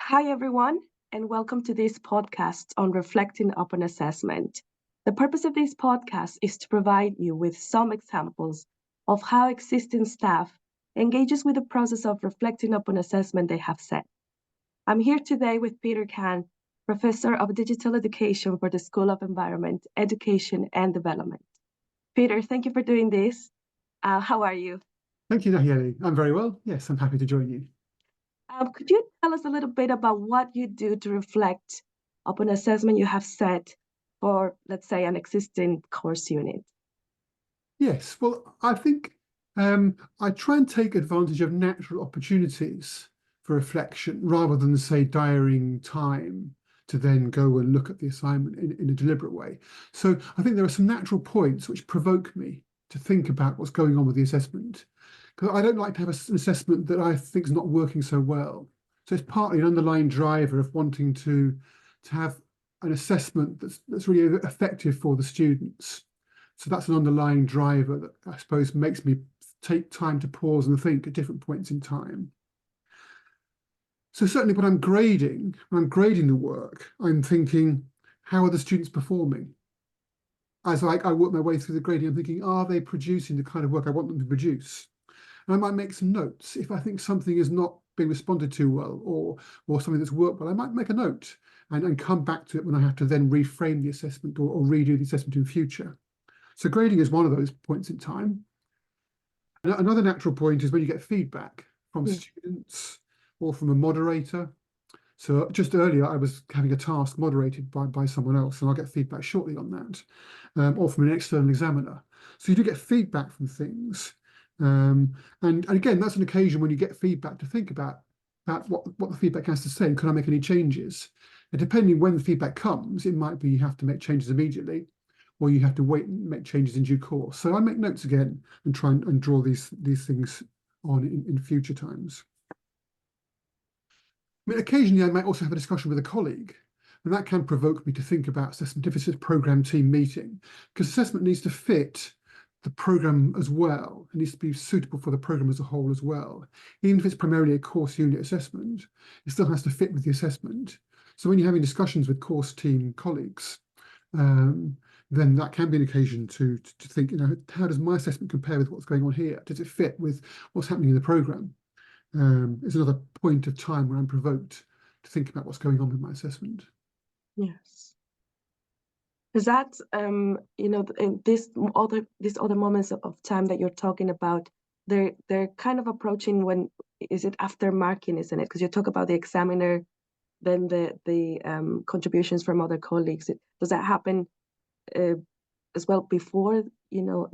Hi, everyone, and welcome to this podcast on reflecting upon assessment. The purpose of this podcast is to provide you with some examples of how existing staff engages with the process of reflecting upon assessment they have set. I'm here today with Peter Kahn, Professor of Digital Education for the School of Environment, Education and Development. Peter, thank you for doing this. How are you? Thank you, Nayeli. I'm very well. Yes, I'm happy to join you. Could you tell us a little bit about what you do to reflect upon assessment you have set for, let's say, an existing course unit? Yes, well, I think I try and take advantage of natural opportunities for reflection rather than, say, diarying time to then go and look at the assignment in a deliberate way. So I think there are some natural points which provoke me to think about what's going on with the assessment. Because I don't like to have an assessment that I think is not working so well. So it's partly an underlying driver of wanting to have an assessment that's really effective for the students. So that's an underlying driver that I suppose makes me take time to pause and think at different points in time. So certainly when I'm grading the work, I'm thinking, how are the students performing? As I work my way through the grading, I'm thinking, are they producing the kind of work I want them to produce? And I might make some notes. If I think something is not being responded to well or something that's worked well, I might make a note and come back to it when I have to then reframe the assessment or redo the assessment in future. So grading is one of those points in time. Another natural point is when you get feedback from students or from a moderator. So just earlier, I was having a task moderated by someone else, and I'll get feedback shortly on that, or from an external examiner. So you do get feedback from things. And again, that's an occasion when you get feedback to think about what the feedback has to say, and can I make any changes? And depending when the feedback comes, it might be you have to make changes immediately, or you have to wait and make changes in due course. So I make notes again and try and draw these things on in future times. I mean, occasionally I might also have a discussion with a colleague, and that can provoke me to think about assessment if it's a program team meeting, because assessment needs to fit the program as well. It needs to be suitable for the program as a whole as well. Even if it's primarily a course unit assessment, it still has to fit with the assessment. So when you're having discussions with course team colleagues, then that can be an occasion to think, how does my assessment compare with what's going on here? Does it fit with what's happening in the program? Is another point of time where I'm provoked to think about what's going on with my assessment. Yes. Is that, in these other moments of time that you're talking about, they're kind of approaching when, is it after marking, isn't it? Because you talk about the examiner, then the contributions from other colleagues. Does that happen as well before,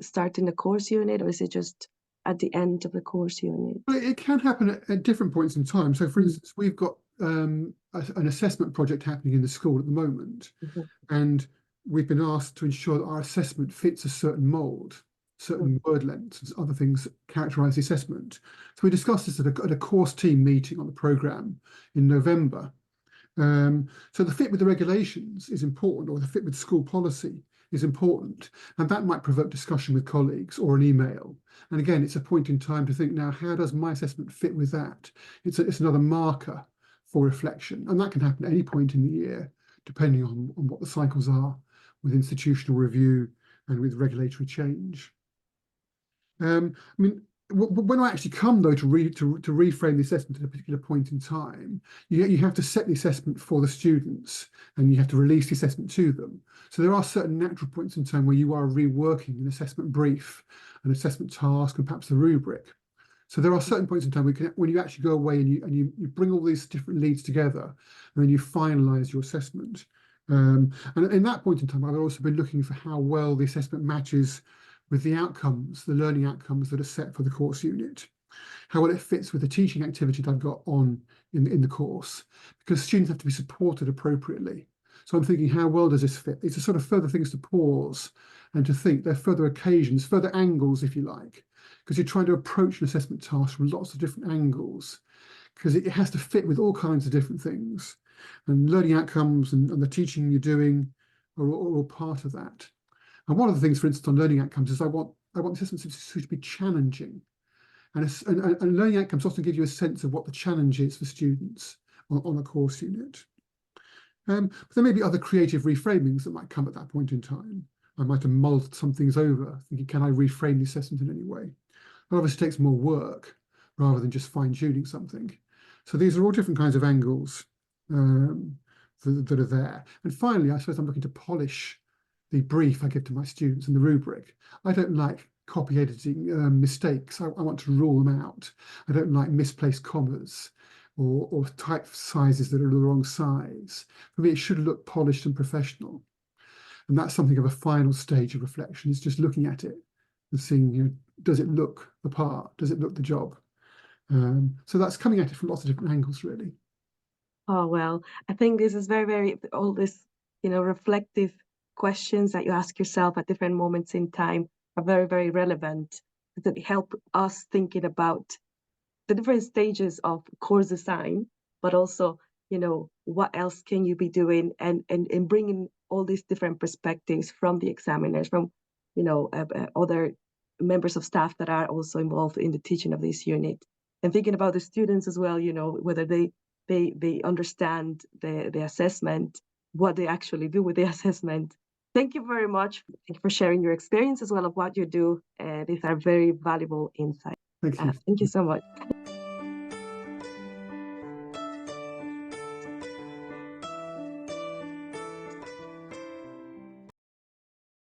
starting the course unit, or is it just at the end of the course unit? Well, it can happen at different points in time. So, for instance, we've got an assessment project happening in the school at the moment, and we've been asked to ensure that our assessment fits a certain mould, certain word lengths, and other things that characterise the assessment. So we discussed this at a course team meeting on the programme in November. So the fit with the regulations is important, or the fit with school policy is important, and that might provoke discussion with colleagues or an email. And again, it's a point in time to think, now, how does my assessment fit with that? It's another marker for reflection, and that can happen at any point in the year, depending on what the cycles are with institutional review and with regulatory change. I mean, when I actually come, though, to reframe the assessment at a particular point in time, you have to set the assessment for the students, and you have to release the assessment to them. So there are certain natural points in time where you are reworking an assessment brief, an assessment task, and perhaps the rubric. So there are certain points in time when you actually go away and you bring all these different leads together, and then you finalise your assessment. And in that point in time, I've also been looking for how well the assessment matches with the outcomes, the learning outcomes that are set for the course unit, how well it fits with the teaching activity that I've got on in the course, because students have to be supported appropriately. So I'm thinking, how well does this fit? These are sort of further things to pause and to think. They're further occasions, further angles, if you like, because you're trying to approach an assessment task from lots of different angles, because it has to fit with all kinds of different things. And learning outcomes and the teaching you're doing are all part of that. And one of the things, for instance, on learning outcomes is I want assessments to be challenging. And learning outcomes often give you a sense of what the challenge is for students on a course unit. But there may be other creative reframings that might come at that point in time. I might have mulled some things over, thinking, can I reframe the assessment in any way? That obviously takes more work rather than just fine-tuning something. So these are all different kinds of angles that are there. And finally, I suppose I'm looking to polish the brief I give to my students and the rubric. I don't like copy editing mistakes. I want to rule them out. I don't like misplaced commas or type sizes that are the wrong size. For me, it should look polished and professional. And that's something of a final stage of reflection. It's just looking at it and seeing, you know, does it look the part? Does it look the job? So that's coming at it from lots of different angles, really. Oh, well, I think this is very, all this, reflective questions that you ask yourself at different moments in time are very relevant, that help us thinking about the different stages of course design, but also, what else can you be doing, and bringing all these different perspectives from the examiners, from, other members of staff that are also involved in the teaching of this unit, and thinking about the students as well, whether they understand the assessment, what they actually do with the assessment. Thank you very much. Thank you for sharing your experience as well of what you do. These are very valuable insights. Thank you. Thank you so much.